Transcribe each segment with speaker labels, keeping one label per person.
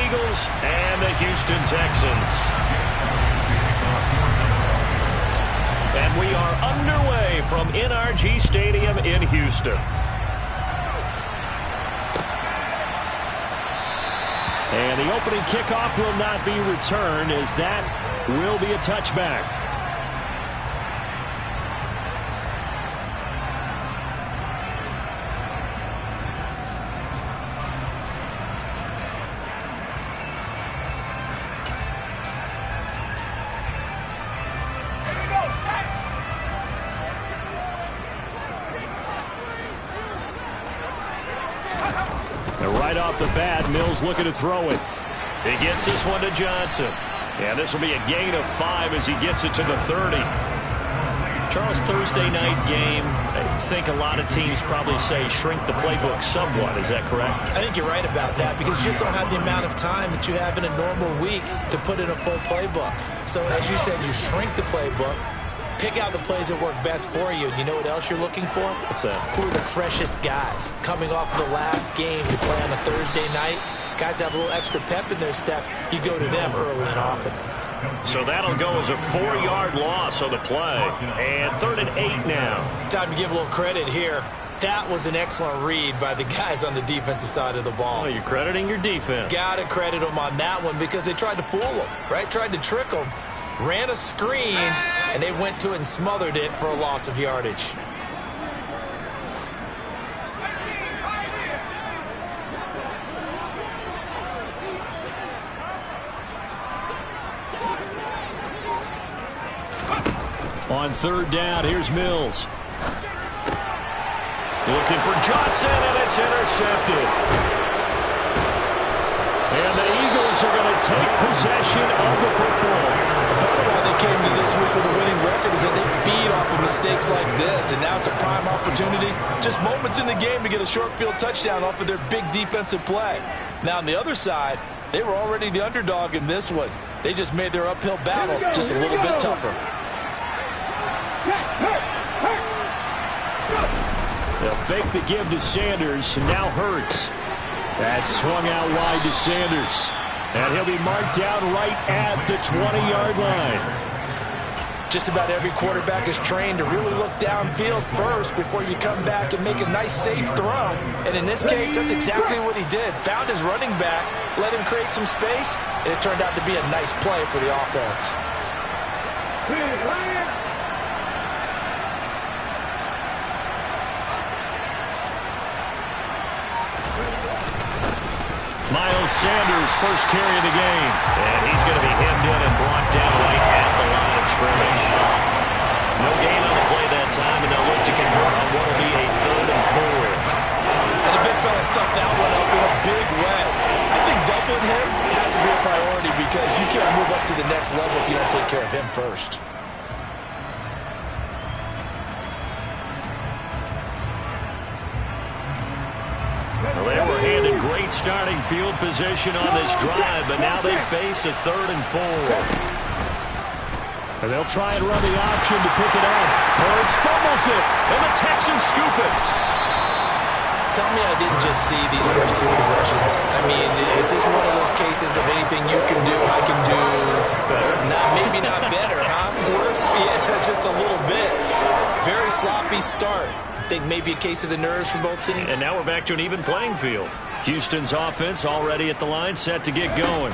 Speaker 1: Eagles and the Houston Texans. And we are underway from NRG Stadium in Houston. And the opening kickoff will not be returned, as that will be a touchback. Right off the bat, Mills looking to throw it. He gets this one to Johnson. And this will be a gain of 5 as he gets it to the 30. Charles, Thursday night game, I think a lot of teams probably say shrink the playbook somewhat. Is that correct?
Speaker 2: I think you're right about that, because you just don't have the amount of time that you have in a normal week to put in a full playbook. So as you said, you shrink the playbook. Pick out the plays that work best for you. You know what else you're looking for?
Speaker 1: What's that?
Speaker 2: Who are the freshest guys coming off the last game to play on a Thursday night? Guys have a little extra pep in their step. You go to them early and often.
Speaker 1: So that'll go as a 4-yard loss on the play. And 3rd and 8 now.
Speaker 2: Time to give a little credit here. That was an excellent read by the guys on the defensive side of the ball.
Speaker 1: Oh, you're crediting your defense.
Speaker 2: Got to credit them on that one, because they tried to fool them, right? Tried to trick them. Ran a screen, and they went to it and smothered it for a loss of yardage.
Speaker 1: On 3rd down, here's Mills. Looking for Johnson, and it's intercepted. And the Eagles are going to take possession of the football.
Speaker 3: Part of why they came to this week with a winning record is that they feed off of mistakes like this, and now it's a prime opportunity, just moments in the game, to get a short field touchdown off of their big defensive play. Now on the other side, they were already the underdog in this one. They just made their uphill battle just a little bit tougher.
Speaker 1: They'll fake the give to Sanders, and now Hurts. That's swung out wide to Sanders. And he'll be marked down right at the 20-yard line.
Speaker 2: Just about every quarterback is trained to really look downfield first before you come back and make a nice, safe throw. And in this case, that's exactly what he did. Found his running back, let him create some space, and it turned out to be a nice play for the offense.
Speaker 1: Miles Sanders, first carry of the game. And he's going to be hemmed in and brought down right at the line of scrimmage. No gain on the play that time, and they'll look to convert on what will be a 3rd and 4.
Speaker 2: And the big fella stuffed that one up in a big way. I think doubling him has to be a priority, because you can't move up to the next level if you don't take care of him first.
Speaker 1: Well, they were handed great starting field position on this drive, but now they face a 3rd and 4. And they'll try and run the option to pick it up. Hurts fumbles it, and the Texans scoop it.
Speaker 2: Tell me I didn't just see these first 2 possessions. I mean, is this one of those cases of anything you can do, I can do better? Maybe not better, huh? Worse? Yeah, just a little bit. Very sloppy start. I think maybe a case of the nerves for both teams.
Speaker 1: And now we're back to an even playing field. Houston's offense already at the line, set to get going.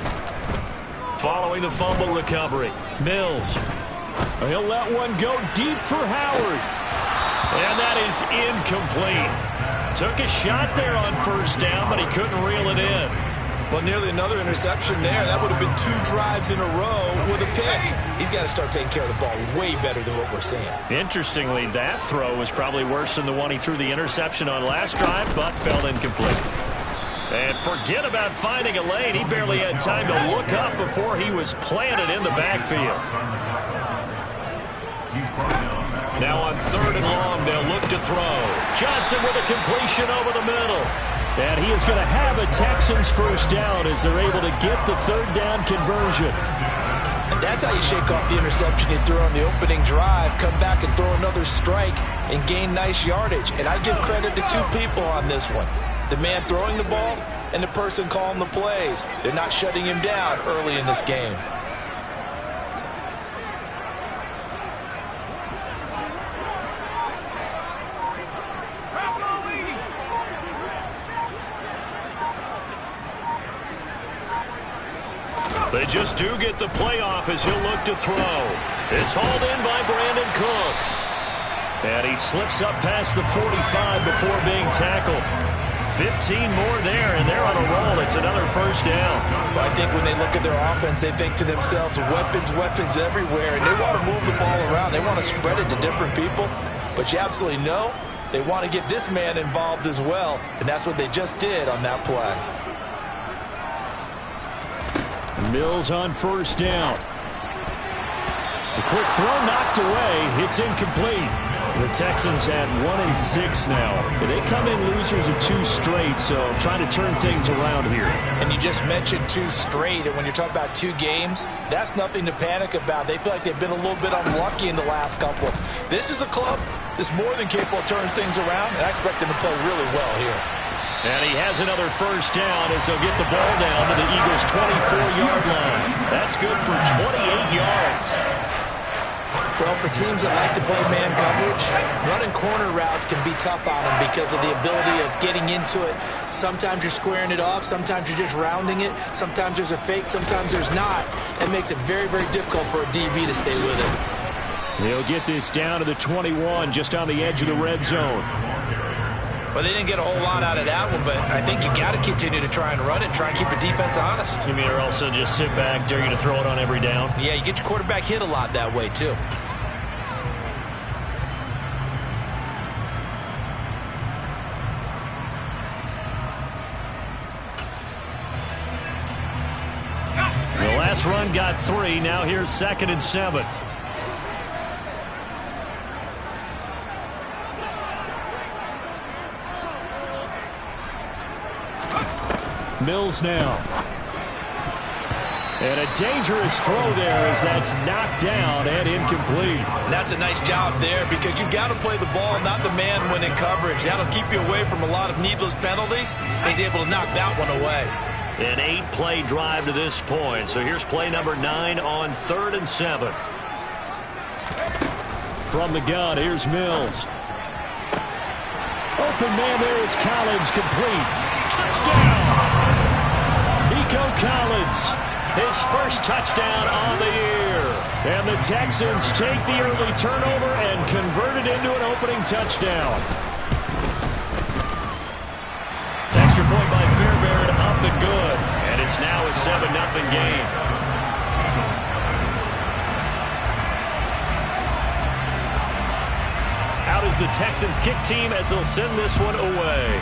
Speaker 1: Following the fumble recovery, Mills. He'll let one go deep for Howard. And that is incomplete. Took a shot there on 1st down, but he couldn't reel it in.
Speaker 2: Well, nearly another interception there. That would have been 2 drives in a row with a pick. He's got to start taking care of the ball way better than what we're seeing.
Speaker 1: Interestingly, that throw was probably worse than the one he threw the interception on last drive, but fell incomplete. And forget about finding a lane. He barely had time to look up before he was planted in the backfield. Now on 3rd and long, they'll look to throw. Johnson with a completion over the middle. And he is going to have a Texans 1st down as they're able to get the 3rd down conversion.
Speaker 2: And that's how you shake off the interception you threw on the opening drive, come back and throw another strike and gain nice yardage. And I give credit to 2 people on this one. The man throwing the ball and the person calling the plays. They're not shutting him down early in this game.
Speaker 1: They just do get the play off as he'll look to throw. It's hauled in by Brandon Cooks. And he slips up past the 45 before being tackled. 15 more there, and they're on a roll. It's another first down.
Speaker 2: Well, I think when they look at their offense, they think to themselves, weapons, weapons everywhere, and they want to move the ball around. They want to spread it to different people. But you absolutely know they want to get this man involved as well, and that's what they just did on that play.
Speaker 1: Mills on first down. The quick throw knocked away. It's incomplete. The Texans had 1-6 now. They come in losers of 2 straight, so trying to turn things around here.
Speaker 2: And you just mentioned 2 straight, and when you're talking about 2 games, that's nothing to panic about. They feel like they've been a little bit unlucky in the last couple. This is a club that's more than capable of turning things around, and I expect them to play really well here.
Speaker 1: And he has another first down as they'll get the ball down to the Eagles' 24-yard line. That's good for 28 yards.
Speaker 2: Well, for teams that like to play man coverage, running corner routes can be tough on them because of the ability of getting into it. Sometimes you're squaring it off. Sometimes you're just rounding it. Sometimes there's a fake. Sometimes there's not. It makes it very, very difficult for a DB to stay with it.
Speaker 1: They'll get this down to the 21, just on the edge of the red zone.
Speaker 2: Well, they didn't get a whole lot out of that one, but I think you got to continue to try and run it, try and keep the defense honest.
Speaker 1: You mean or also just sit back, dare you to throw it on every down?
Speaker 2: Yeah, you get your quarterback hit a lot that way, too.
Speaker 1: The last run got 3. Now here's 2nd and 7. Mills now. And a dangerous throw there as that's knocked down and incomplete.
Speaker 2: And that's a nice job there because you've got to play the ball, not the man when in coverage. That'll keep you away from a lot of needless penalties. He's able to knock that one away.
Speaker 1: An 8-play drive to this point. So here's play number 9 on 3rd and 7. From the gun, here's Mills. Open man there is Collins, complete. Touchdown! Nico Collins, his first touchdown on the year. And the Texans take the early turnover and convert it into an opening touchdown. Extra point by Fairbairn, up and good. And it's now a 7-0 game. Out is the Texans kick team as they'll send this one away.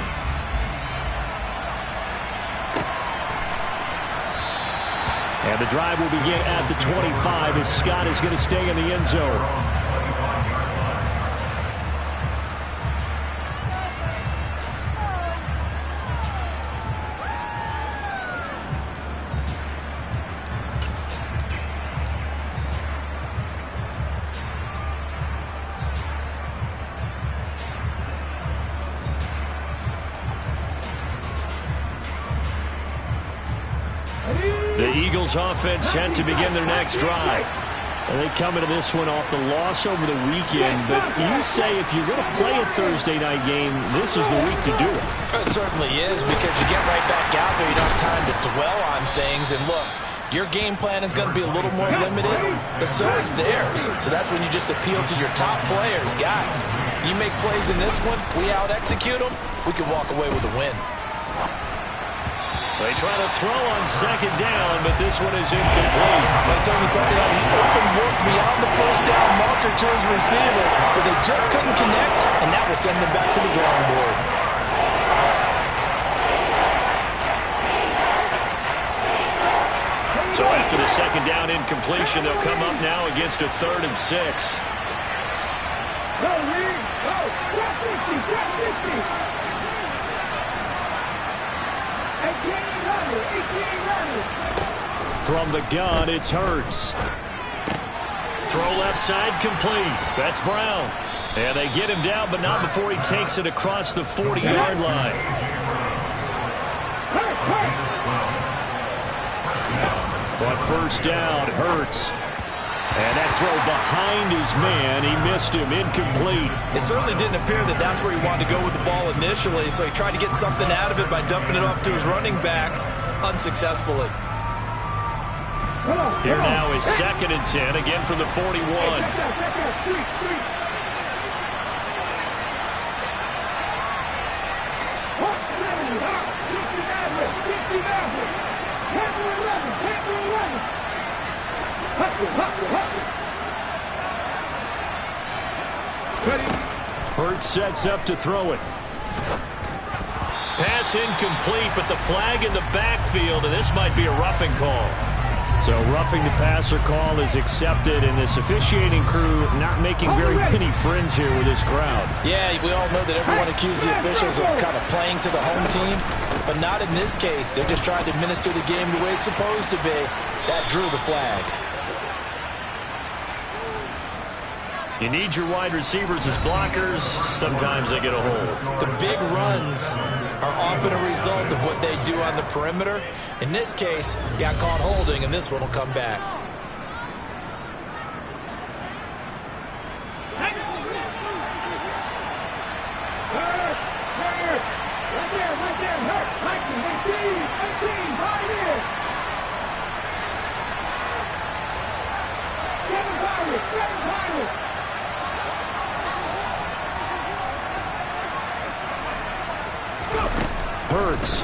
Speaker 1: And the drive will begin at the 25 as Scott is going to stay in the end zone. The Eagles offense set to begin their next drive. They come into this one off the loss over the weekend, but you say if you're going to play a Thursday night game, this is the week to do it.
Speaker 2: It certainly is because you get right back out there. You don't have time to dwell on things. And look, your game plan is going to be a little more limited, but so is theirs. So that's when you just appeal to your top players. Guys, you make plays in this one, we out-execute them, we can walk away with a win.
Speaker 1: They try to throw on 2nd down, but this one is incomplete.
Speaker 2: They certainly thought he had an open look beyond the first down marker to his receiver, but they just couldn't connect, and that will send them back to the drawing board.
Speaker 1: So after the 2nd down incompletion, they'll come up now against a 3rd and 6.
Speaker 4: Go, Reed! Go! Drop 50! Drop 50!
Speaker 1: From the gun, it's Hurts. Throw left side, complete. That's Brown. And they get him down, but not before he takes it across the 40-yard line. On first down, Hurts. And that throw behind his man, he missed him, incomplete.
Speaker 2: It certainly didn't appear that that's where he wanted to go with the ball initially, so he tried to get something out of it by dumping it off to his running back unsuccessfully.
Speaker 1: Here now is 2nd and 10, again from the 41. Hurts sets up to throw it. Pass incomplete, but the flag in the backfield, and this might be a roughing call. So roughing the passer call is accepted, and this officiating crew not making very many friends here with this crowd.
Speaker 2: Yeah, we all know that everyone accuses the officials of kind of playing to the home team, but not in this case. They're just trying to administer the game the way it's supposed to be. That drew the flag.
Speaker 1: You need your wide receivers as blockers. Sometimes they get a hold.
Speaker 2: The big runs are often a result of what they do on the perimeter. In this case, got caught holding, and this one will come back.
Speaker 1: Hurts.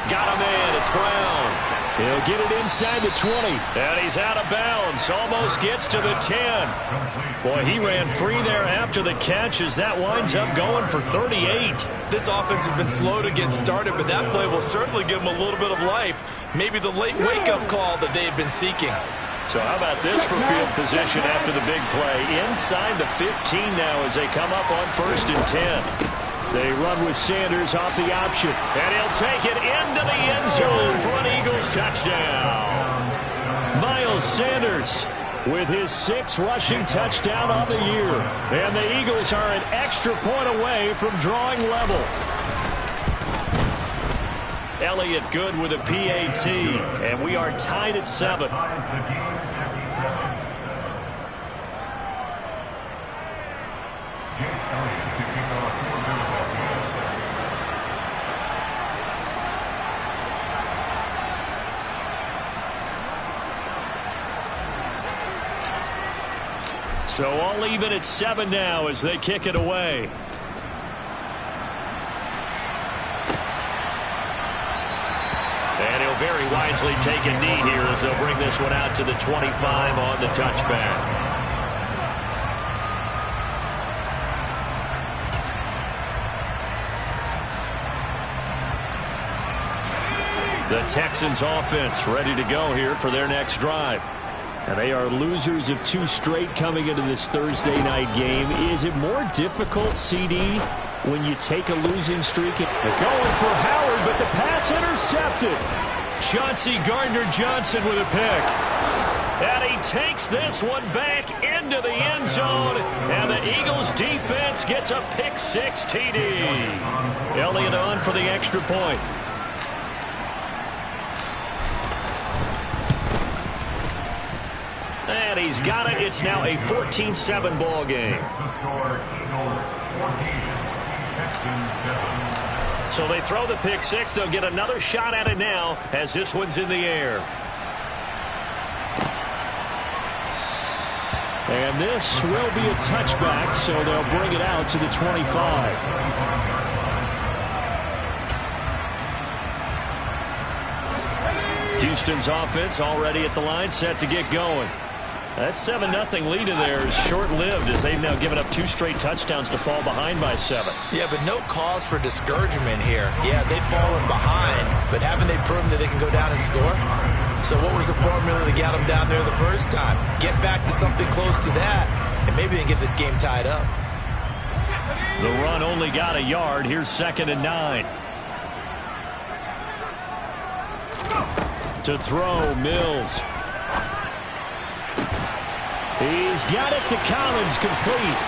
Speaker 1: Got him in. It's Brown. He'll get it inside the 20. And he's out of bounds. Almost gets to the 10. Boy, he ran free there after the catch as that winds up going for 38.
Speaker 2: This offense has been slow to get started, but that play will certainly give them a little bit of life. Maybe the late wake-up call that they had been seeking.
Speaker 1: So how about this for field position after the big play? Inside the 15 now as they come up on 1st and 10. They run with Sanders off the option. And he'll take it into the end zone for an Eagles touchdown. Miles Sanders with his 6th rushing touchdown on the year. And the Eagles are an extra point away from drawing level. Elliott good with a PAT. And we are tied at 7. So all even at 7 now as they kick it away. And he'll very wisely take a knee here as they'll bring this one out to the 25 on the touchback. The Texans offense ready to go here for their next drive. And they are losers of 2 straight coming into this Thursday night game. Is it more difficult, CD, when you take a losing streak? They're going for Howard, but the pass intercepted. Chauncey Gardner-Johnson with a pick. And he takes this one back into the end zone. And the Eagles defense gets a pick-6 TD. Elliott on for the extra point. And he's got it. It's now a 14-7 ball game. So they throw the pick-6. They'll get another shot at it now as this one's in the air. And this will be a touchback, so they'll bring it out to the 25. Houston's offense already at the line, set to get going. That 7-0 lead in there is short-lived as they've now given up 2 straight touchdowns to fall behind by 7.
Speaker 2: Yeah, but no cause for discouragement here. Yeah, they've fallen behind, but haven't they proven that they can go down and score? So what was the formula that got them down there the first time? Get back to something close to that, and maybe they can get this game tied up.
Speaker 1: The run only got a yard. Here's 2nd and 9. To throw, Mills. He's got it to Collins, complete.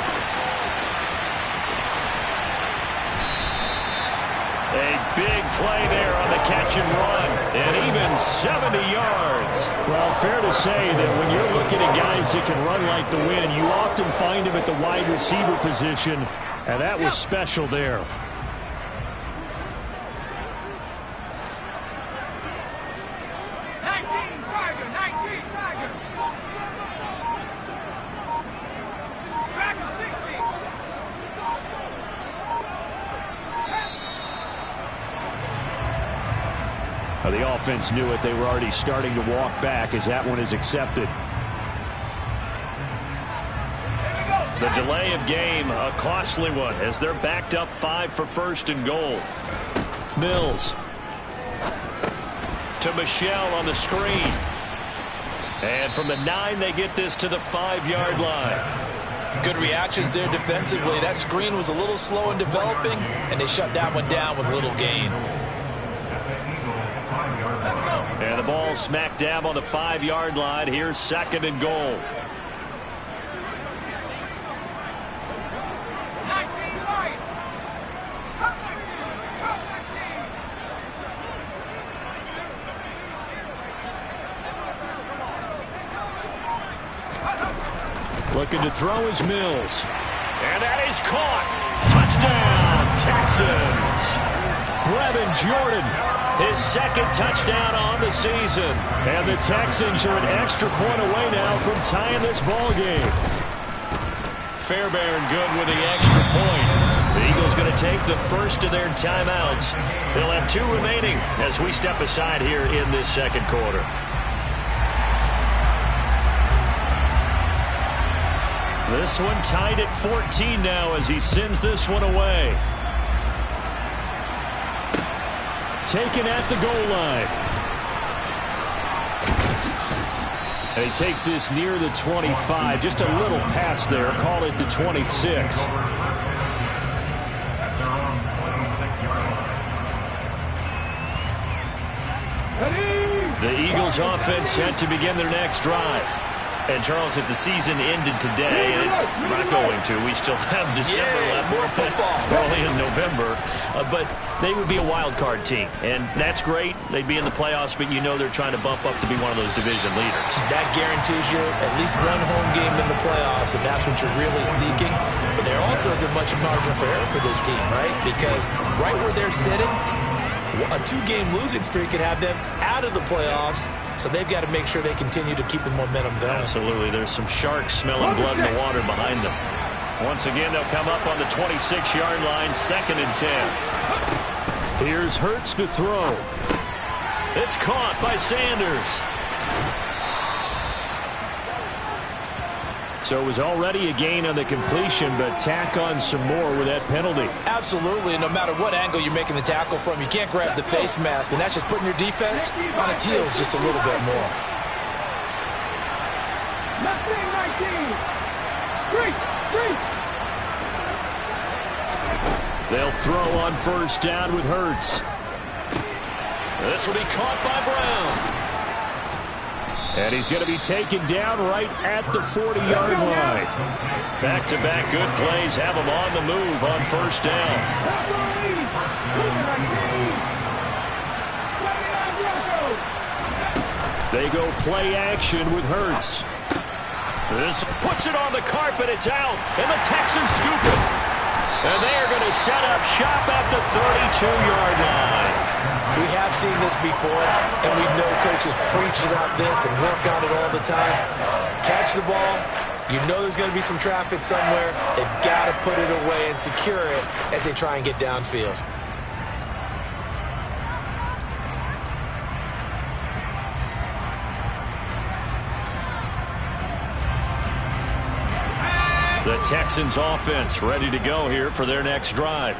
Speaker 1: A big play there on the catch and run, and even 70 yards. Well, fair to say that when you're looking at guys that can run like the wind, you often find them at the wide receiver position, and that was special there. The offense knew it. They were already starting to walk back as that one is accepted. The delay of game, a costly one, as they're backed up 5 for first and goal. Mills to Michelle on the screen. And from the 9, they get this to the 5-yard line.
Speaker 3: Good reactions there defensively. That screen was a little slow in developing, and they shut that one down with little gain.
Speaker 1: And the ball smack dab on the 5-yard line. Here's 2nd and goal. Looking to throw is Mills. And that is caught. Touchdown, Texans. Brevin Jordan. His 2nd touchdown on the season. And the Texans are an extra point away now from tying this ball game. Fairbairn good with the extra point. The Eagles going to take the first of their timeouts. They'll have 2 remaining as we step aside here in this 2nd quarter. This one tied at 14 now as he sends this one away. Taken at the goal line. And he takes this near the 25. Just a little pass there. Call it the 26. The Eagles offense set to begin their next drive. And, Charles, if the season ended today, and it's not going to, we still have December left.
Speaker 3: More football.
Speaker 1: Early in November. But they would be a wild card team. And that's great. They'd be in the playoffs, but you know they're trying to bump up to be one of those division leaders.
Speaker 2: That guarantees you at least one home game in the playoffs, and that's what you're really seeking. But there also isn't much margin for error for this team, right? Because right where they're sitting, a 2-game losing streak could have them out of the playoffs, so they've got to make sure they continue to keep the momentum going.
Speaker 1: Absolutely. There's some sharks smelling blood in the water behind them. Once again, they'll come up on the 26-yard line, 2nd and 10. Here's Hurts to throw. It's caught by Sanders. So it was already a gain on the completion, but tack on some more with that penalty.
Speaker 3: Absolutely, and no matter what angle you're making the tackle from, you can't grab the face mask, and that's just putting your defense on its heels just a little bit more.
Speaker 4: Left wing 19.
Speaker 1: They'll throw on 1st down with Hurts. This will be caught by Brown. And he's going to be taken down right at the 40-yard line. Back-to-back good plays have him on the move on 1st down. They go play action with Hurts. This puts it on the carpet. It's out. And the Texans scoop it. And they are going to set up shop at the 32-yard line.
Speaker 2: We have seen this before, and we know coaches preach about this and work on it all the time. Catch the ball. You know there's going to be some traffic somewhere. They've got to put it away and secure it as they try and get downfield.
Speaker 1: The Texans offense ready to go here for their next drive.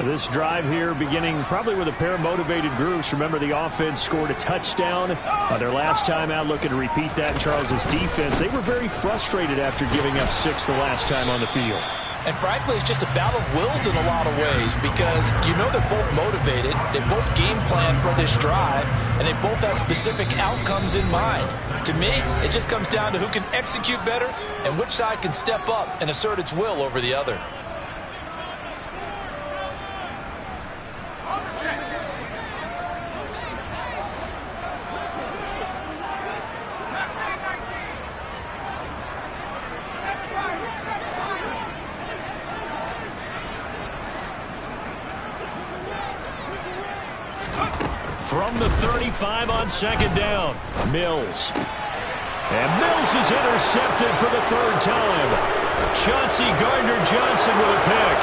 Speaker 1: This drive here beginning probably with a pair of motivated groups. Remember, the offense scored a touchdown their last time out. Looking to repeat that in Charles's defense. They were very frustrated after giving up 6 the last time on the field.
Speaker 3: And frankly, it's just a battle of wills in a lot of ways because you know they're both motivated, they both game plan for this drive, and they both have specific outcomes in mind. To me, it just comes down to who can execute better and which side can step up and assert its will over the other.
Speaker 1: from the 35 on second down. Mills. And Mills is intercepted for the third time. Chauncey Gardner-Johnson with a pick.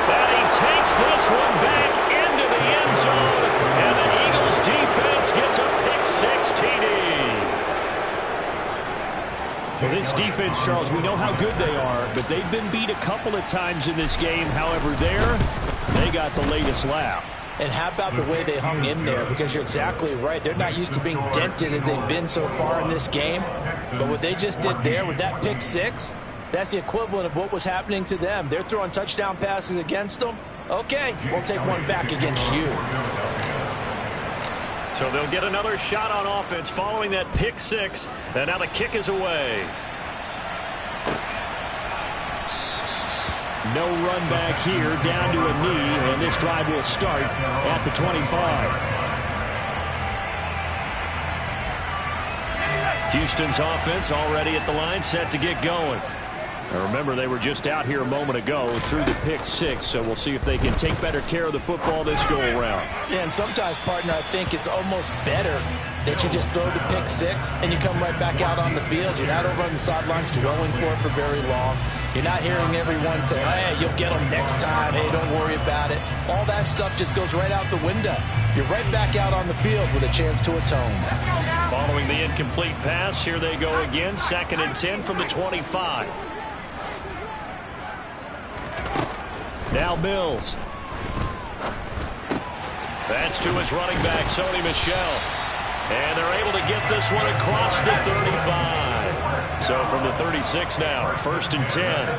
Speaker 1: And he takes this one back into the end zone. And the Eagles defense gets a pick-6 TD. Well, this defense, Charles, we know how good they are, but they've been beat a couple of times in this game. However, they got the latest laugh.
Speaker 2: And how about the way they hung in there? Because you're exactly right. They're not used to being dented as they've been so far in this game. But what they just did there with that pick-6, that's the equivalent of what was happening to them. They're throwing touchdown passes against them. Okay, we'll take one back against you.
Speaker 1: So they'll get another shot on offense following that pick-6. And now the kick is away. No run back here, down to a knee, and this drive will start at the 25. Houston's offense already at the line, set to get going. Now remember, they were just out here a moment ago through the pick-6, so we'll see if they can take better care of the football this go-around.
Speaker 2: Yeah, and sometimes, partner, I think it's almost better that you just throw the pick-6 and you come right back out on the field. You're not over on the sidelines dwelling for it for very long. You're not hearing everyone say, hey, you'll get them next time. Hey, don't worry about it. All that stuff just goes right out the window. You're right back out on the field with a chance to atone.
Speaker 1: Following the incomplete pass, here they go again. 2nd and 10 from the 25. Now Mills. That's to his running back, Sony Michel. And they're able to get this one across the 35. So from the 36 now, 1st and 10.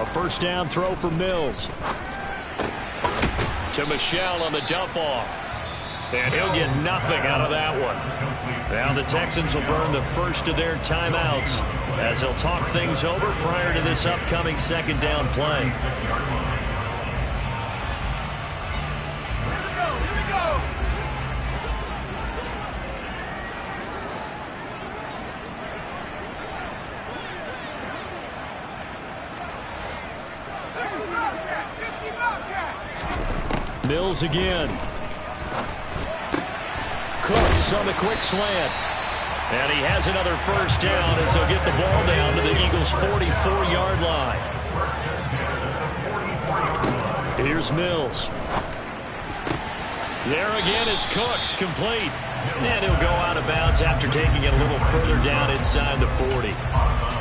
Speaker 1: A first down throw for Mills. To Michel on the dump off. And he'll get nothing out of that one. Now the Texans will burn the first of their timeouts as they'll talk things over prior to this upcoming 2nd down play. Mills again. Cooks on the quick slant. And he has another first down as they'll get the ball down to the Eagles' 44-yard line. Here's Mills. There again is Cooks, complete. And he'll go out of bounds after taking it a little further down inside the 40.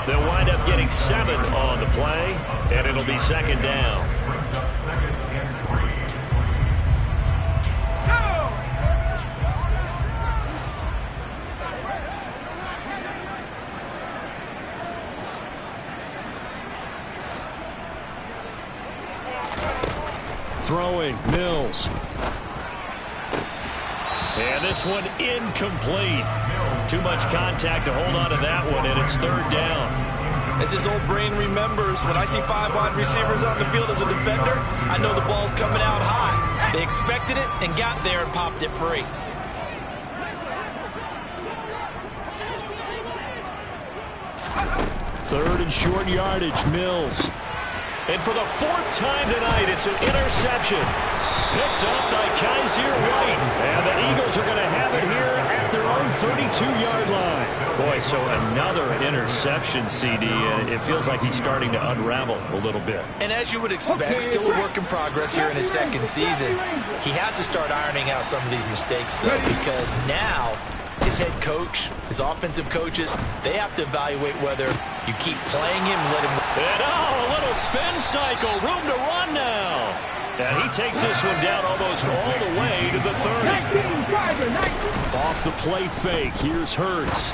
Speaker 1: They'll wind up getting 7 on the play, and it'll be 2nd down. Throwing, Mills. And this one incomplete. Too much contact to hold on to that one, and it's 3rd down.
Speaker 2: As his old brain remembers, when I see 5 wide receivers on the field as a defender, I know the ball's coming out high. They expected it and got there and popped it free.
Speaker 1: Third and short yardage, Mills. And for the 4th time tonight, it's an interception. Picked up by Kaiser White. And the Eagles are going to have it here at their own 32-yard line. Boy, so another interception, CD. It feels like he's starting to unravel a little bit.
Speaker 2: And as you would expect, still a work in progress here in his 2nd season. He has to start ironing out some of these mistakes, though, because now his head coach, his offensive coaches, they have to evaluate whether you keep playing him, let him...
Speaker 1: And a little spin cycle, room to run now. And he takes this one down almost all the way to the 30. Off the play fake, here's Hurts.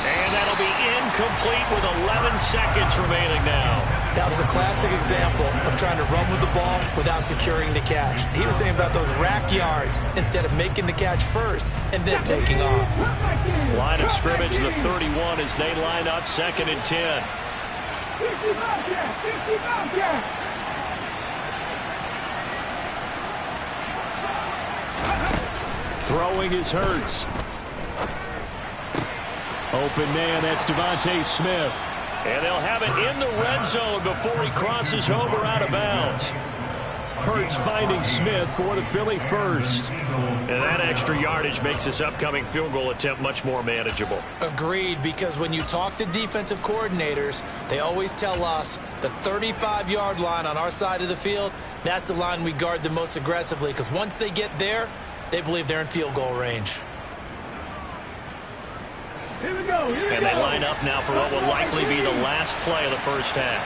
Speaker 1: And that'll be incomplete with 11 seconds remaining now.
Speaker 2: That was a classic example of trying to run with the ball without securing the catch. He was thinking about those rack yards instead of making the catch first and then taking off.
Speaker 1: Line of scrimmage, the 31 as they line up, 2nd and 10. Throwing is Hurts. Open man, that's Devontae Smith. And they'll have it in the red zone before he crosses over out of bounds. Hurts finding Smith for the Philly first. And that extra yardage makes this upcoming field goal attempt much more manageable.
Speaker 2: Agreed, because when you talk to defensive coordinators, they always tell us the 35-yard line on our side of the field, that's the line we guard the most aggressively, because once they get there, they believe they're in field goal range.
Speaker 4: Here we go.
Speaker 1: And they line up now for what will likely be the last play of the first half.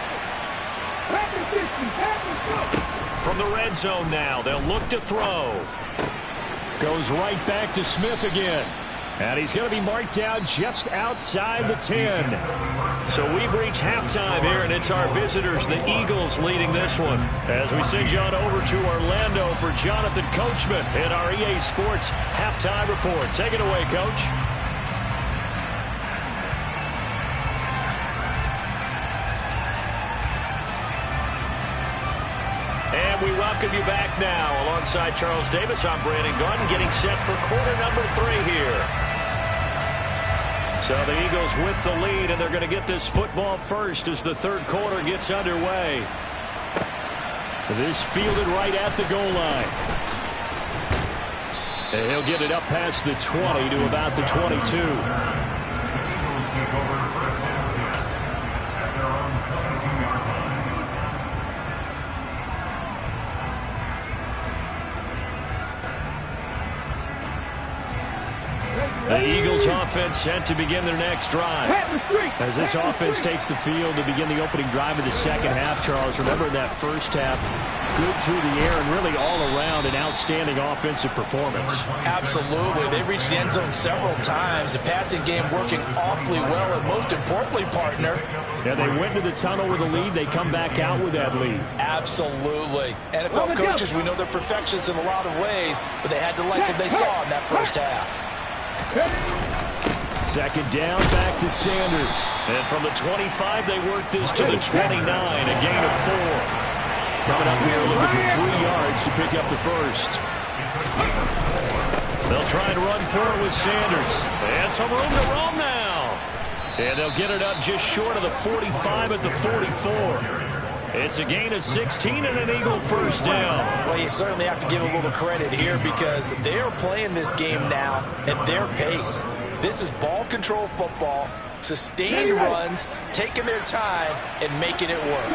Speaker 1: From the red zone now, they'll look to throw. Goes right back to Smith again. And he's going to be marked down just outside the 10. So we've reached halftime here, and it's our visitors, the Eagles, leading this one. As we send you on over to Orlando for Jonathan Coachman in our EA Sports halftime report. Take it away, Coach. And we welcome you back now. Alongside Charles Davis, I'm Brandon Gunn, getting set for quarter number 3 here. So the Eagles with the lead, and they're going to get this football first as the third quarter gets underway. This fielded right at the goal line. And he'll get it up past the 20 to about the 22. The Eagles offense set to begin their next drive. As this offense takes the field to begin the opening drive of the second half, Charles, remember in that first half, good through the air and really all around an outstanding offensive performance.
Speaker 3: Absolutely. They reached the end zone several times. The passing game working awfully well, and most importantly, partner.
Speaker 1: Yeah, they went to the tunnel with a lead. They come back out with that lead.
Speaker 3: Absolutely. NFL coaches, we know they're perfectionists in a lot of ways, but they had to like what they saw in that first half.
Speaker 1: Second down, back to Sanders. And from the 25, they work this to the 29, a gain of 4. Coming up here looking for 3 yards to pick up the first. They'll try and run for it with Sanders. And some room to roam now. And they'll get it up just short of the 45 at the 44. It's a gain of 16 and an Eagle first down.
Speaker 2: Well, you certainly have to give a little credit here because they're playing this game now at their pace. This is ball control football, sustained runs, taking their time, and making it work.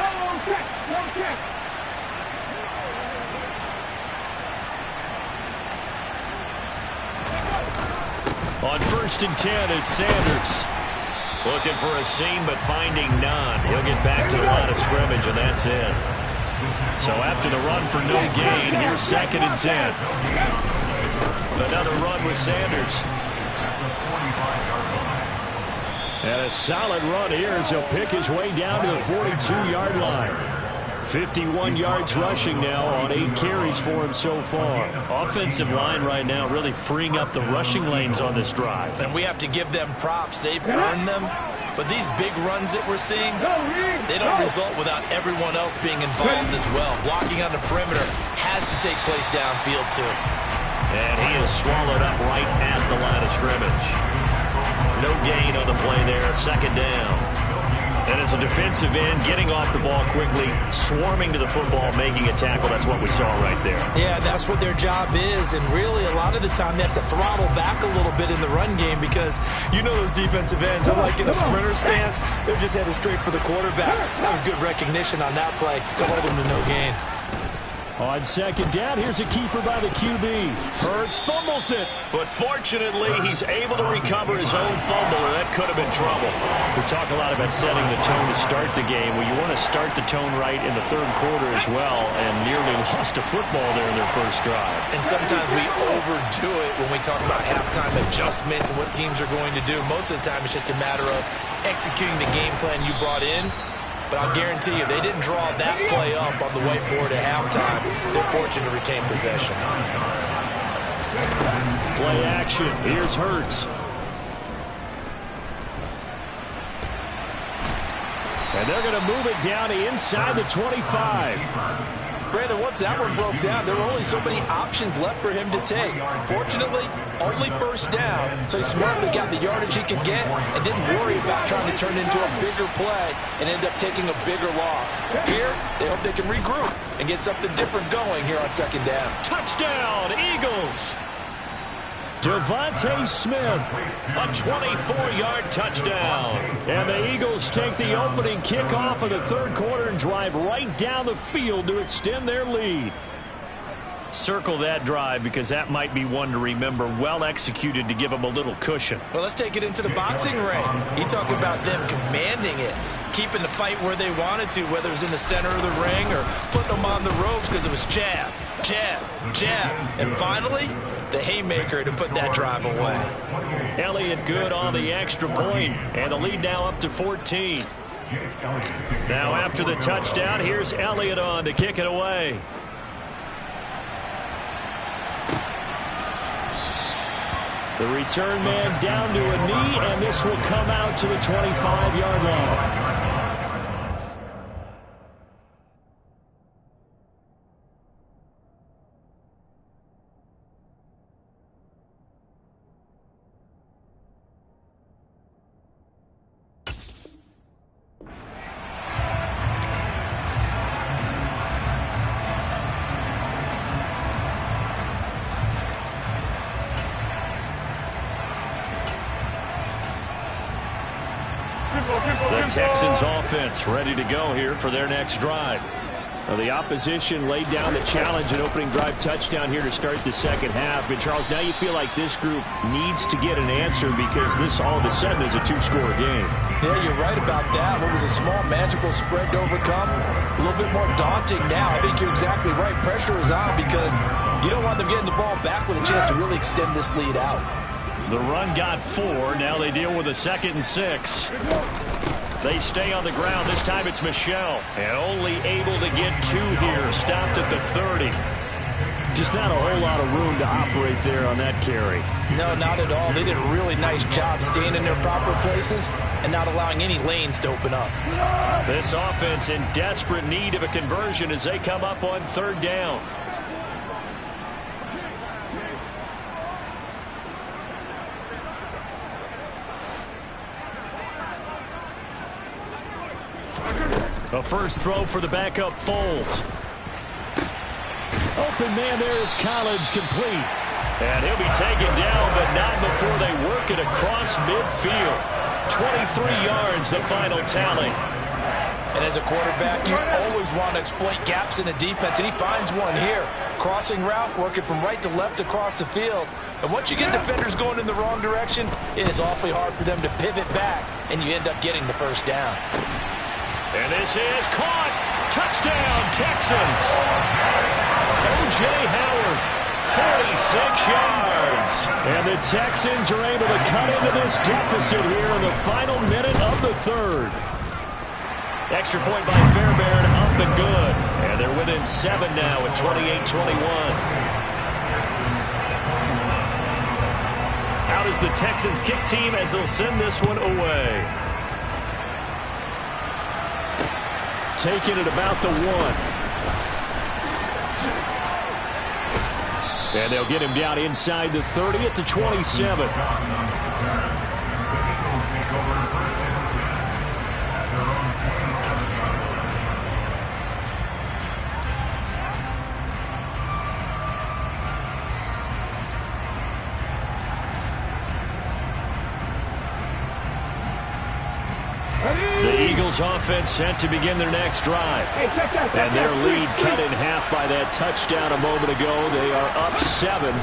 Speaker 1: On 1st and 10, it's Sanders. Looking for a seam, but finding none. He'll get back to the line of scrimmage, and that's it. So after the run for no gain, here's 2nd and 10. Another run with Sanders. And a solid run here as he'll pick his way down to the 42-yard line. 51 yards rushing now on 8 carries for him so far. Offensive line right now really freeing up the rushing lanes on this drive.
Speaker 2: And we have to give them props. They've earned them. But these big runs that we're seeing, they don't result without everyone else being involved as well. Blocking on the perimeter has to take place downfield too.
Speaker 1: And he is swallowed up right at the line of scrimmage. No gain on the play there, 2nd down. And as a defensive end, getting off the ball quickly, swarming to the football, making a tackle, that's what we saw right there.
Speaker 2: Yeah, that's what their job is, and really a lot of the time they have to throttle back a little bit in the run game because you know those defensive ends are like in a sprinter stance. They're just headed straight for the quarterback. That was good recognition on that play to hold them to no gain.
Speaker 1: On 2nd down, here's a keeper by the QB. Hurts fumbles it. But fortunately, he's able to recover his own fumble, and that could have been trouble. We talk a lot about setting the tone to start the game. Well, you want to start the tone right in the 3rd quarter as well, and nearly lost a football there in their first drive.
Speaker 2: And sometimes we overdo it when we talk about halftime adjustments and what teams are going to do. Most of the time, it's just a matter of executing the game plan you brought in. But I'll guarantee you, they didn't draw that play up on the whiteboard at halftime. They're fortunate to retain possession.
Speaker 1: Play action. Here's Hurts. And they're going to move it down to inside the 25.
Speaker 3: Brandon, once that one broke down, there were only so many options left for him to take. Fortunately, only first down, so he smartly got the yardage he could get and didn't worry about trying to turn into a bigger play and end up taking a bigger loss. Here, they hope they can regroup and get something different going here on second down.
Speaker 1: Touchdown, Eagles! Devontae Smith, a 24-yard touchdown. And the Eagles take the opening kickoff of the third quarter and drive right down the field to extend their lead. Circle that drive because that might be one to remember. Well executed to give them a little cushion.
Speaker 2: Well, let's take it into the boxing ring. You talk about them commanding it, keeping the fight where they wanted to, whether it was in the center of the ring or putting them on the ropes because it was jab, jab, jab. And finally, the haymaker to put that drive away.
Speaker 1: Elliott good on the extra point, and the lead now up to 14. Now after the touchdown, here's Elliott on to kick it away. The return man down to a knee, and this will come out to the 25-yard line. The Texans offense ready to go here for their next drive. Well, the opposition laid down the challenge and opening drive touchdown here to start the second half. And, Charles, now you feel like this group needs to get an answer because this all of a sudden is a two-score game.
Speaker 3: Yeah, you're right about that. What was a small magical spread to overcome, a little bit more daunting now. I think you're exactly right. Pressure is on because you don't want them getting the ball back with a chance to really extend this lead out.
Speaker 1: The run got 4. Now they deal with a 2nd and 6. They stay on the ground. This time it's Michel. And only able to get 2 here. Stopped at the 30. Just not a whole lot of room to operate there on that carry.
Speaker 3: No, not at all. They did a really nice job staying in their proper places and not allowing any lanes to open up.
Speaker 1: This offense in desperate need of a conversion as they come up on 3rd down. A first throw for the backup Foles. Open man there is Collins, complete. And he'll be taken down, but not before they work it across midfield. 23 yards, the final tally.
Speaker 3: And as a quarterback, you always want to exploit gaps in the defense, and he finds one here. Crossing route, working from right to left across the field. And once you get defenders going in the wrong direction, it is awfully hard for them to pivot back, and you end up getting the first down.
Speaker 1: And this is caught. Touchdown, Texans. O.J. Howard, 46 yards. And the Texans are able to cut into this deficit here in the final minute of the 3rd. Extra point by Fairbairn, up and good. And they're within 7 now at 28-21. Out is the Texans kick team as they'll send this one away. Taking it about the 1. And they'll get him down inside the 30 at the 27. The Eagles offense set to begin their next drive. And their lead cut in half by that touchdown a moment ago. They are up 7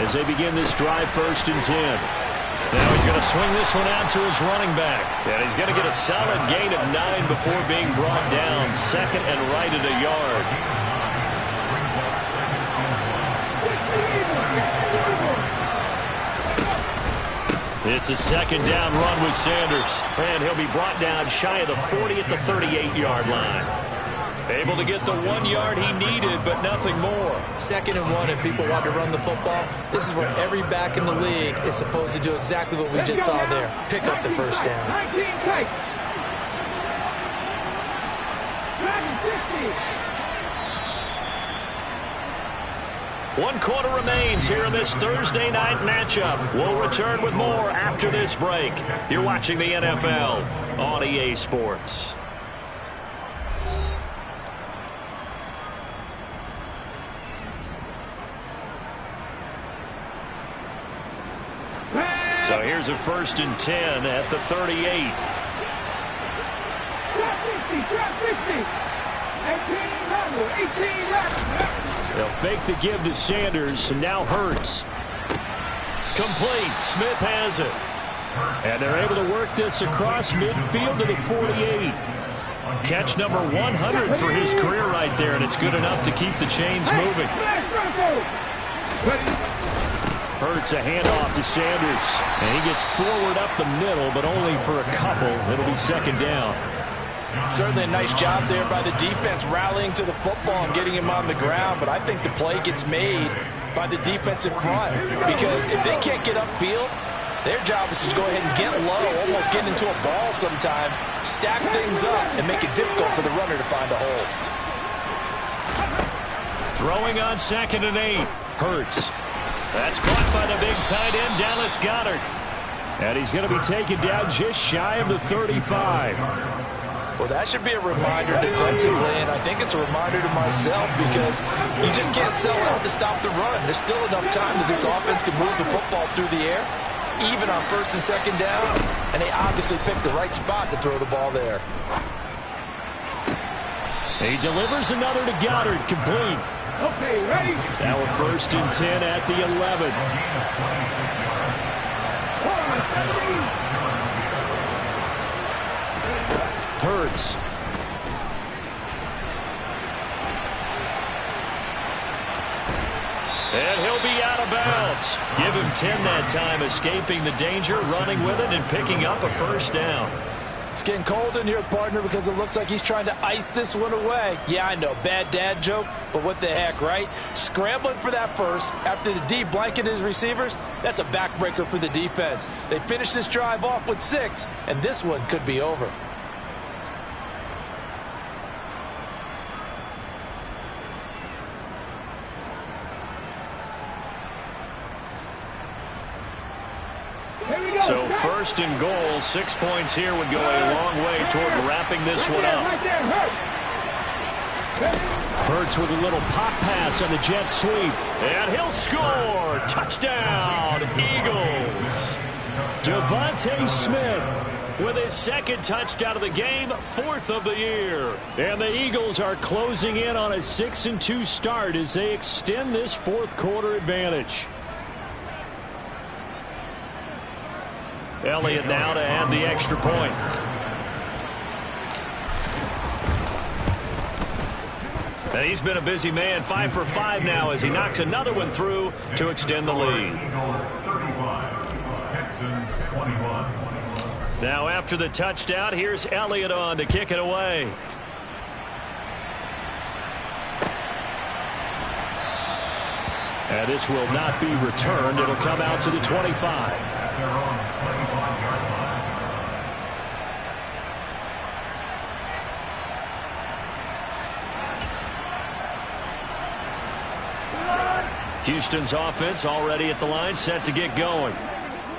Speaker 1: as they begin this drive 1st and 10. Now he's going to swing this one out to his running back. And he's going to get a solid gain of 9 before being brought down. 2nd and right at a yard. It's a 2nd down run with Sanders. And he'll be brought down shy of the 40 at the 38-yard line. Able to get the 1 yard he needed, but nothing more.
Speaker 2: 2nd and 1, if people want to run the football, this is where every back in the league is supposed to do exactly what we just saw there. Pick up the first down.
Speaker 4: 19 tight. 60.
Speaker 1: 1 quarter remains here in this Thursday night matchup. We'll return with more after this break. You're watching the NFL on EA Sports. So here's a 1st and 10 at the 38.
Speaker 4: Drop 60, drop 60. 18 level.
Speaker 1: They'll fake the give to Sanders, and now Hurts. Complete. Smith has it. And they're able to work this across midfield to the 48. Catch number 100 for his career right there, and it's good enough to keep the chains moving. Hurts a handoff to Sanders, and he gets forward up the middle, but only for a couple. It'll be 2nd down.
Speaker 2: Certainly a nice job there by the defense rallying to the football and getting him on the ground, but I think the play gets made by the defensive front, because if they can't get upfield, their job is to go ahead and get low, almost get into a ball sometimes, stack things up, and make it difficult for the runner to find a hole.
Speaker 1: Throwing on 2nd and 8. Hurts. That's caught by the big tight end, Dallas Goedert. And he's going to be taken down just shy of the 35.
Speaker 2: Well, that should be a reminder defensively, and I think it's a reminder to myself, because you just can't sell out to stop the run. There's still enough time that this offense can move the football through the air, even on 1st and 2nd down, and they obviously picked the right spot to throw the ball there.
Speaker 1: He delivers another to Goddard, complete.
Speaker 4: Okay, ready?
Speaker 1: Now a 1st and 10 at the 11. Hurts. And he'll be out of bounds. Give him 10 that time, escaping the danger, running with it, and picking up a 1st down.
Speaker 2: It's getting cold in here, partner, because it looks like he's trying to ice this one away. Yeah, I know, bad dad joke, but what the heck, right? Scrambling for that first after the D blanketed his receivers, that's a backbreaker for the defense. They finished this drive off with 6, and this one could be over.
Speaker 1: So 1st and goal, 6 points here would go a long way toward wrapping this one up. Hurts with a little pop pass on the jet sweep. And he'll score. Touchdown, Eagles. Devontae Smith with his 2nd touchdown of the game, 4th of the year. And the Eagles are closing in on a 6-2 start as they extend this 4th quarter advantage. Elliott now to add the extra point. And he's been a busy man, 5 for 5 now as he knocks another one through to extend the lead. Now after the touchdown, here's Elliott on to kick it away. And this will not be returned. It'll come out to the 25. Houston's offense already at the line, set to get going.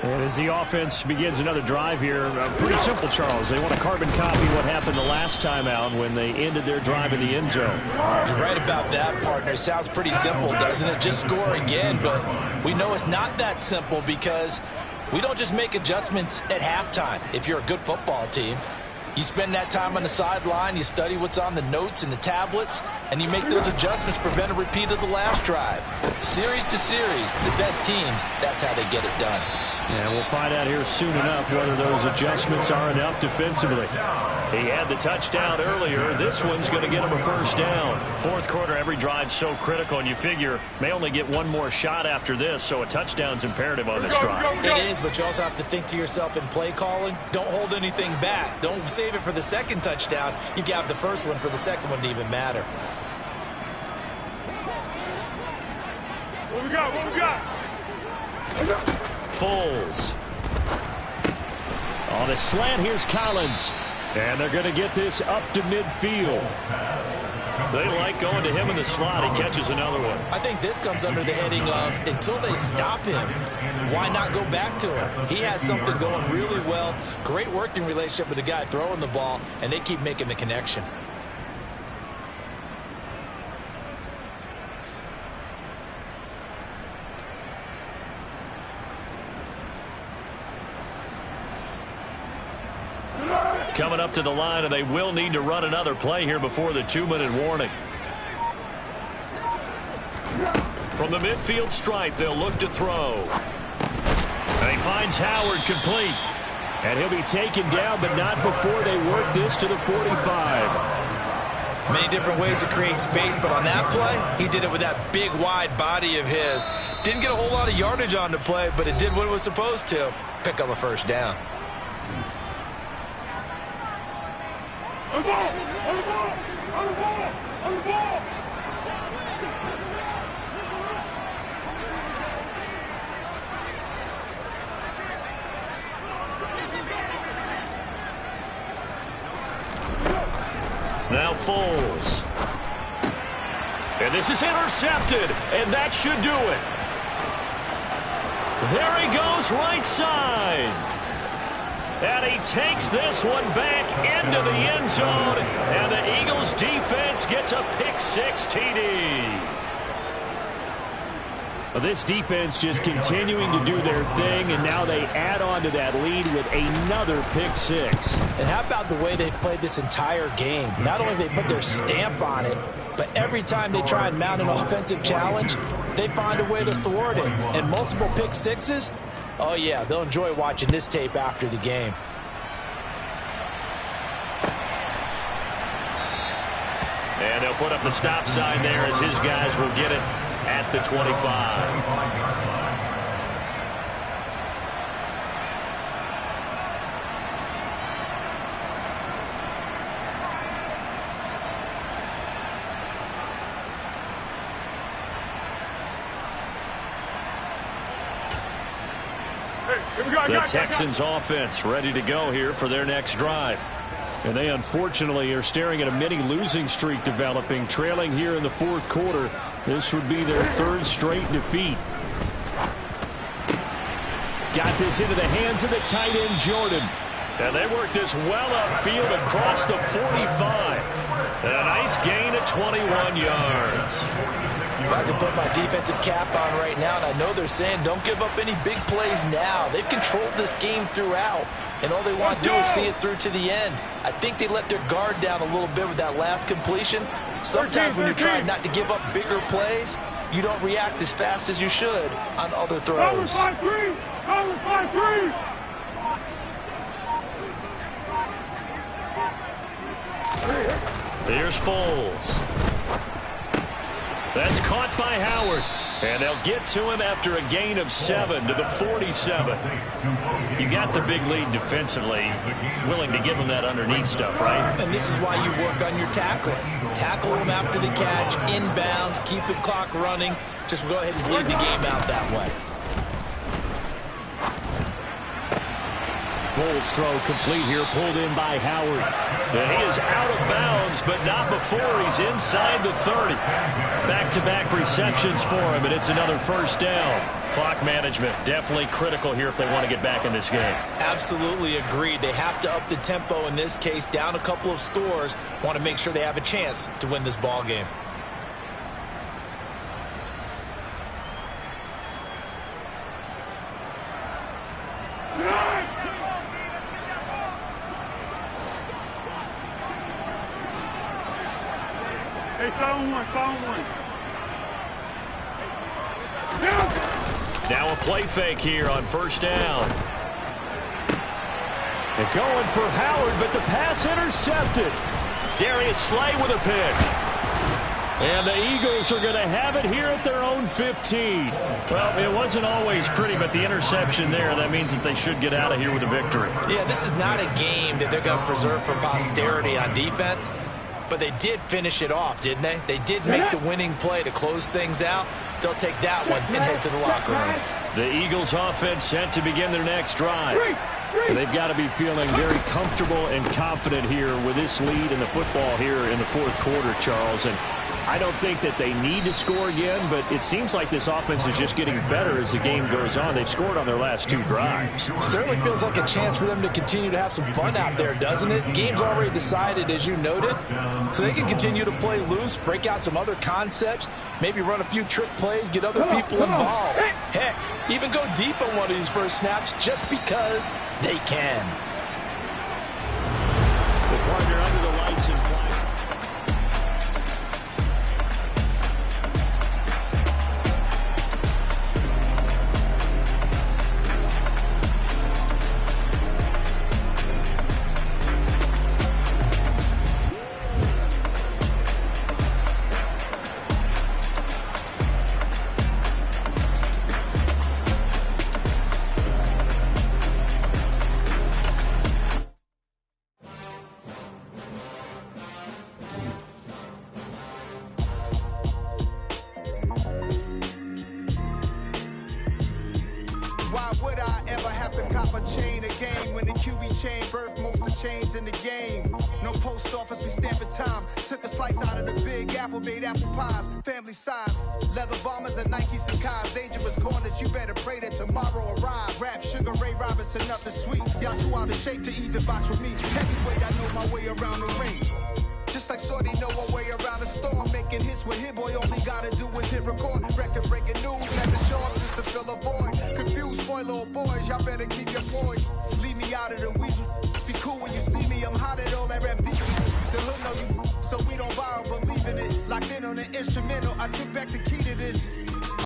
Speaker 1: And as the offense begins another drive here, pretty simple, Charles. They want to carbon copy what happened the last time out when they ended their drive in the end zone.
Speaker 2: You're right about that, partner. Sounds pretty simple, doesn't it? Just score again, but we know it's not that simple because we don't just make adjustments at halftime. If you're a good football team, you spend that time on the sideline, you study what's on the notes and the tablets, and you make those adjustments, prevent a repeat of the last drive. Series to series, the best teams, that's how they get it done.
Speaker 1: And we'll find out here soon enough whether those adjustments are enough defensively. He had the touchdown earlier. This one's going to get him a 1st down. 4th quarter, every drive's so critical, and you figure may only get one more shot after this, so a touchdown's imperative on this drive.
Speaker 2: It is, but you also have to think to yourself in play calling, don't hold anything back. Don't save it for the 2nd touchdown. You can have the 1st one for the 2nd one to even matter.
Speaker 4: What we got? What we got?
Speaker 1: Foles. On the slant, here's Collins. And they're going to get this up to midfield. They like going to him in the slot. He catches another one.
Speaker 2: I think this comes under the heading of until they stop him, why not go back to him? He has something going really well. Great working relationship with the guy throwing the ball, and they keep making the connection.
Speaker 1: Coming up to the line, and they will need to run another play here before the 2-minute warning. From the midfield stripe, they'll look to throw. And he finds Howard complete. And he'll be taken down, but not before they work this to the 45.
Speaker 2: Many different ways to create space, but on that play, he did it with that big, wide body of his. Didn't get a whole lot of yardage on the play, but it did what it was supposed to. Pick up a first down.
Speaker 4: On the ball! On the ball! On the ball! On the ball!
Speaker 1: Now Foles. And this is intercepted, and that should do it. There he goes, right side. And he takes this one back into the end zone, and the Eagles defense gets a pick-6 TD.
Speaker 5: Well, this defense just continuing to do their thing, and now they add on to that lead with another pick-6.
Speaker 2: And how about the way they've played this entire game? Not only have they put their stamp on it, but every time they try and mount an offensive challenge, they find a way to thwart it. And multiple pick-6s? Oh, yeah, they'll enjoy watching this tape after the game.
Speaker 1: And they'll put up the stop sign there as his guys will get it at the 25. The Texans offense ready to go here for their next drive.
Speaker 5: And they unfortunately are staring at a mini losing streak developing, trailing here in the fourth quarter. This would be their third straight defeat. Got this into the hands of the tight end, Jordan.
Speaker 1: And they work this well upfield across the 45. And a nice gain of 21 yards.
Speaker 2: I can put my defensive cap on right now, and I know they're saying don't give up any big plays now. They've controlled this game throughout, and all they want to do is see it through to the end. I think they let their guard down a little bit with that last completion. Sometimes when you're trying not to give up bigger plays, you don't react as fast as you should on other throws.
Speaker 4: 5-3! 5-3!
Speaker 1: Here's Foles. That's caught by Howard. And they'll get to him after a gain of 7 to the 47. You got the big lead defensively. Willing to give him that underneath stuff, right?
Speaker 2: And this is why you work on your tackling. Tackle him after the catch, inbounds, keep the clock running. Just go ahead and lead the game out that way.
Speaker 5: Foles throw complete here, pulled in by Howard.
Speaker 1: And he is out of bounds, but not before he's inside the 30. Back-to-back receptions for him, and it's another first down. Clock management definitely critical here if they want to get back in this game.
Speaker 2: Absolutely agreed. They have to up the tempo in this case, down a couple of scores. Want to make sure they have a chance to win this ball game.
Speaker 4: Hey, follow one.
Speaker 1: Now a play fake here on first down.
Speaker 5: They're going for Howard, but the pass intercepted.
Speaker 1: Darius Slay with a pick.
Speaker 5: And the Eagles are going to have it here at their own 15.
Speaker 1: Well, it wasn't always pretty, but the interception there, that means that they should get out of here with a victory.
Speaker 2: Yeah, this is not a game that they're going to preserve for posterity on defense. But they did finish it off, didn't they? They did make the winning play to close things out. They'll take that one and head to the locker room.
Speaker 1: The Eagles offense set to begin their next drive.
Speaker 5: They've got to be feeling very comfortable and confident here with this lead in the football here in the fourth quarter, Charles. And I don't think that they need to score again, but it seems like this offense is just getting better as the game goes on. They've scored on their last 2 drives.
Speaker 3: Certainly feels like a chance for them to continue to have some fun out there, doesn't it? Game's already decided, as you noted, so they can continue to play loose, break out some other concepts, maybe run a few trick plays, get other people involved. Heck, even go deep on one of these first snaps just because they can.
Speaker 5: The partner under the lights and flies.
Speaker 6: Why would I ever have to cop a chain again when the QB chain birthed most of chains in the game? No post office, we stamping time. Took a slice out of the big apple, made apple pies, family size. Leather bombers and Nikes and Kais. Dangerous corners, you better pray that tomorrow arrive. Rap, Sugar Ray Robinson, nothing sweet. Y'all too out of shape to even box with me. Heavyweight, I know my way around the ring. Just like Shorty know a way around the storm. Making hits with Hit Boy, all he gotta do is hit record. Record breaking news, had to show up just to fill a void. Confused boy, little boys, y'all better keep your poise. Leave me out of the weasel. Be cool when you see me, I'm hot at all that rap deep. The hood know you, so we don't borrow, believe in it. Locked in on the instrumental, I took back the key to this.